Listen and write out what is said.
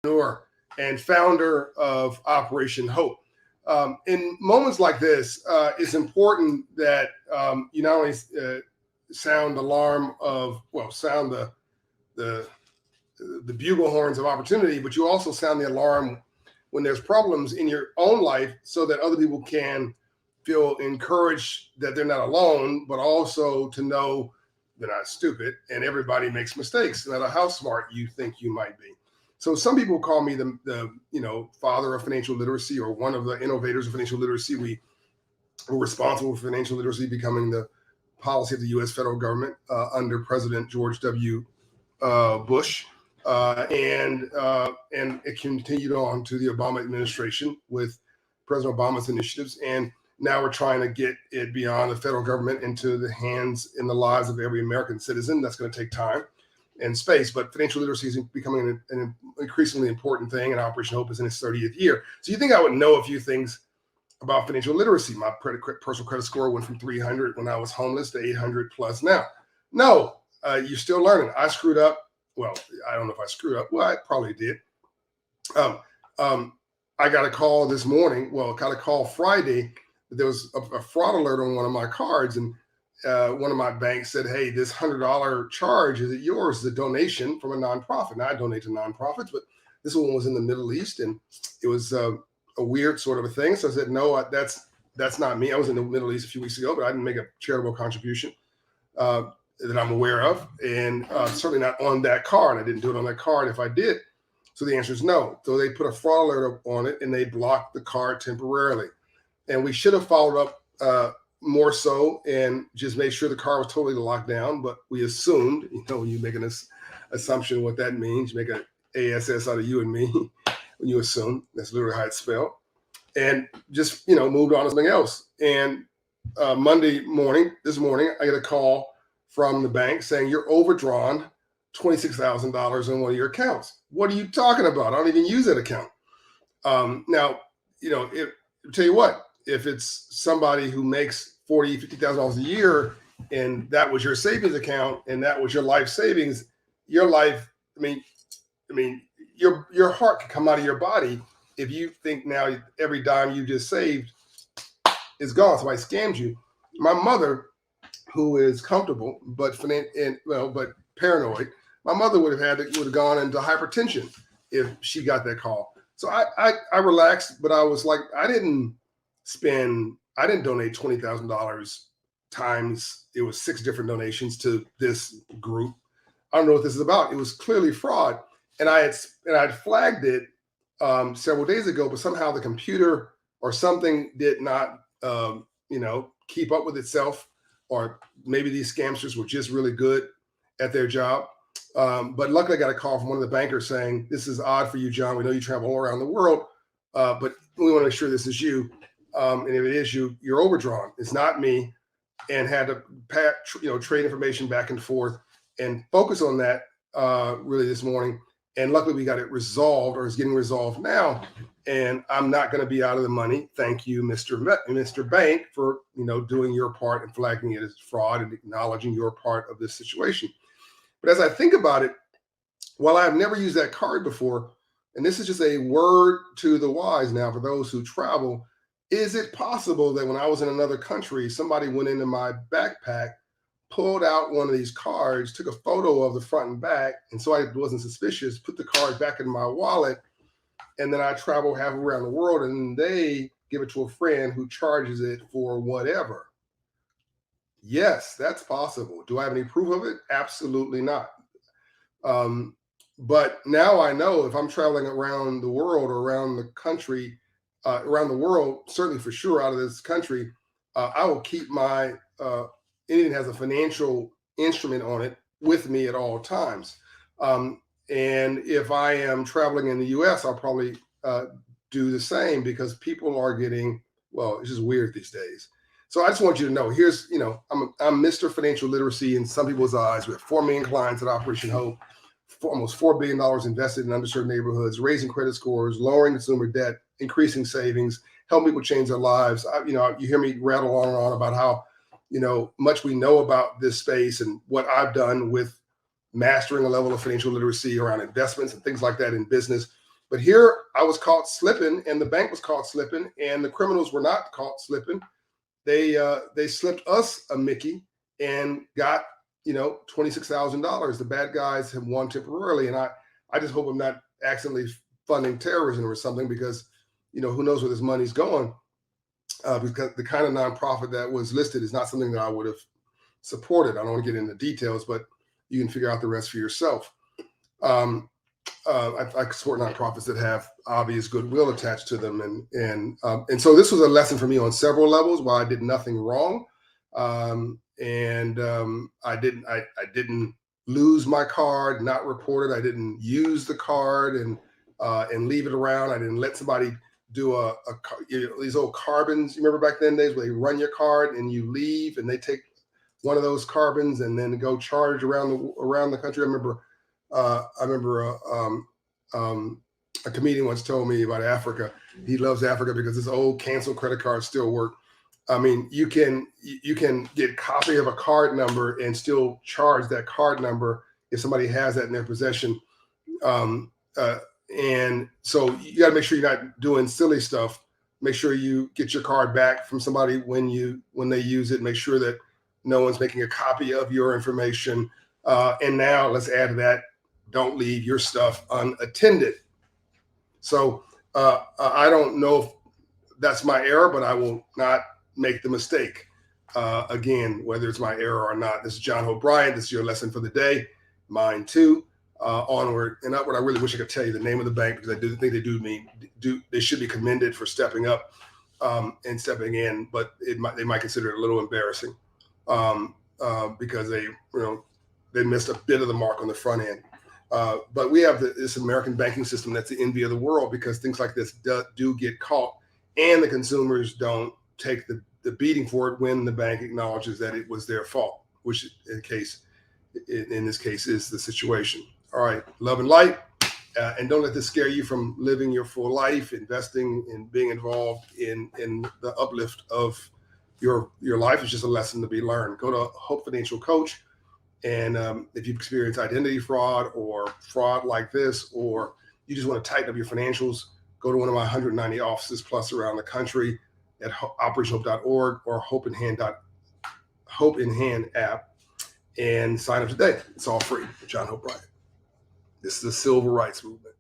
entrepreneur and founder of Operation Hope. In moments like this, it's important that you not only sound the alarm of, well, sound the the bugle horns of opportunity, but you also sound the alarm when there's problems in your own life, so that other people can feel encouraged that they're not alone, but also to know they're not stupid and everybody makes mistakes, no matter how smart you think you might be. So some people call me the father of financial literacy, or one of the innovators of financial literacy. We were responsible for financial literacy becoming the policy of the U.S. federal government under President George W. Bush, and it continued on to the Obama administration with President Obama's initiatives, and now we're trying to get it beyond the federal government into the hands and the lives of every American citizen. That's going to take time and space, but financial literacy is becoming an increasingly important thing, and Operation Hope is in its 30th year. So you think I would know a few things about financial literacy? My personal credit score went from 300 when I was homeless to 800 plus now. No, you're still learning. I screwed up. Well, I don't know if I screwed up. Well, I probably did. Um, I got a call this morning. Well, got a call Friday. There was a fraud alert on one of my cards, and one of my banks said, "Hey, this $100 charge, is it yours? It's a donation from a nonprofit." Now, I donate to nonprofits, but this one was in the Middle East, and it was a weird sort of a thing. So I said, "No, that's not me. I was in the Middle East a few weeks ago, but I didn't make a charitable contribution that I'm aware of, and certainly not on that card. I didn't do it on that card if I did." So the answer is no. So they put a fraud alert on it, and they blocked the card temporarily. And we should have followed up more so and just made sure the car was totally locked down. But we assumed, when you make an assumption, what that means, you make an ASS out of you and me when you assume. That's literally how it's spelled. And just, moved on to something else. And this morning, I get a call from the bank saying, "You're overdrawn $26,000 in one of your accounts." What are you talking about? I don't even use that account. Now, tell you what, if it's somebody who makes $40,000, $50,000 a year, and that was your savings account, and that was your life savings, your life, your heart can come out of your body if you think now every dime you just saved is gone. Somebody scammed you. My mother, who is comfortable but paranoid, my mother would have gone into hypertension if she got that call. So I relaxed, but I was like, I didn't donate $20,000 times. It was 6 different donations to this group. I don't know what this is about. It was clearly fraud, and I had flagged it several days ago, but somehow the computer or something did not, keep up with itself, or maybe these scamsters were just really good at their job. But luckily, I got a call from one of the bankers saying, "This is odd for you, John. We know you travel all around the world, but we want to make sure this is you. And if it is you, you're overdrawn. It's not me." And had to trade information back and forth and focus on that really this morning. And luckily, we got it resolved, or is getting resolved now. And I'm not going to be out of the money. Thank you, Mr. Bank, for doing your part and flagging it as fraud and acknowledging your part of this situation. But as I think about it, while I've never used that card before, and this is just a word to the wise now for those who travel, is it possible that when I was in another country, somebody went into my backpack, pulled out one of these cards, took a photo of the front and back, and so I wasn't suspicious, put the card back in my wallet, and then I travel half around the world, and they give it to a friend who charges it for whatever? Yes, that's possible. Do I have any proof of it? Absolutely not. But now I know if I'm traveling around the world or around the country, around the world, certainly for sure out of this country, I will keep my anything that has a financial instrument on it with me at all times. And if I am traveling in the U.S., I'll probably do the same, because people are getting, well, it's just weird these days. So I just want you to know, here's, I'm Mr. Financial Literacy in some people's eyes. We have 4 million clients at Operation Hope, almost $4 billion invested in underserved neighborhoods, raising credit scores, lowering consumer debt, increasing savings, helping people change their lives. You hear me rattle on and on about how, much we know about this space and what I've done with mastering a level of financial literacy around investments and things like that in business. But here I was caught slipping, and the bank was caught slipping, and the criminals were not caught slipping. They slipped us a Mickey and got $26,000. The bad guys have won temporarily, and I just hope I'm not accidentally funding terrorism or something, because who knows where this money's going. Because the kind of nonprofit that was listed is not something that I would have supported. I don't want to get into details, but you can figure out the rest for yourself. I support nonprofits that have obvious goodwill attached to them, and so this was a lesson for me on several levels. While I did nothing wrong, and I didn't lose my card, not report it. I didn't use the card and leave it around. I didn't let somebody do these old carbons. You remember back then days where they run your card and you leave, and they take one of those carbons and then go charge around the country. I remember a comedian once told me about Africa. He loves Africa because his old canceled credit cards still work. I mean, you can get a copy of a card number and still charge that card number if somebody has that in their possession. And so you got to make sure you're not doing silly stuff. Make sure you get your card back from somebody when they use it. Make sure that no one's making a copy of your information. And now let's add to that, don't leave your stuff unattended. So I don't know if that's my error, but I will not make the mistake again, whether it's my error or not. This is John Hope Bryant. This is your lesson for the day. Mine too. Onward and upward. I really wish I could tell you the name of the bank, because I do think they should be commended for stepping up and stepping in, but they might consider it a little embarrassing because they missed a bit of the mark on the front end. But we have this American banking system that's the envy of the world, because things like this do get caught, and the consumers don't take the beating for it when the bank acknowledges that it was their fault, which in this case is the situation. All right, love and light, and don't let this scare you from living your full life, investing and being involved in the uplift of your life. Is just a lesson to be learned. Go to Hope Financial Coach. And if you've experienced identity fraud or fraud like this, or you just want to tighten up your financials, go to one of my 190 offices plus around the country at operationhope.org or Hope in Hand app and sign up today. It's all free. John Hope Bryant. This is the Civil Rights Movement.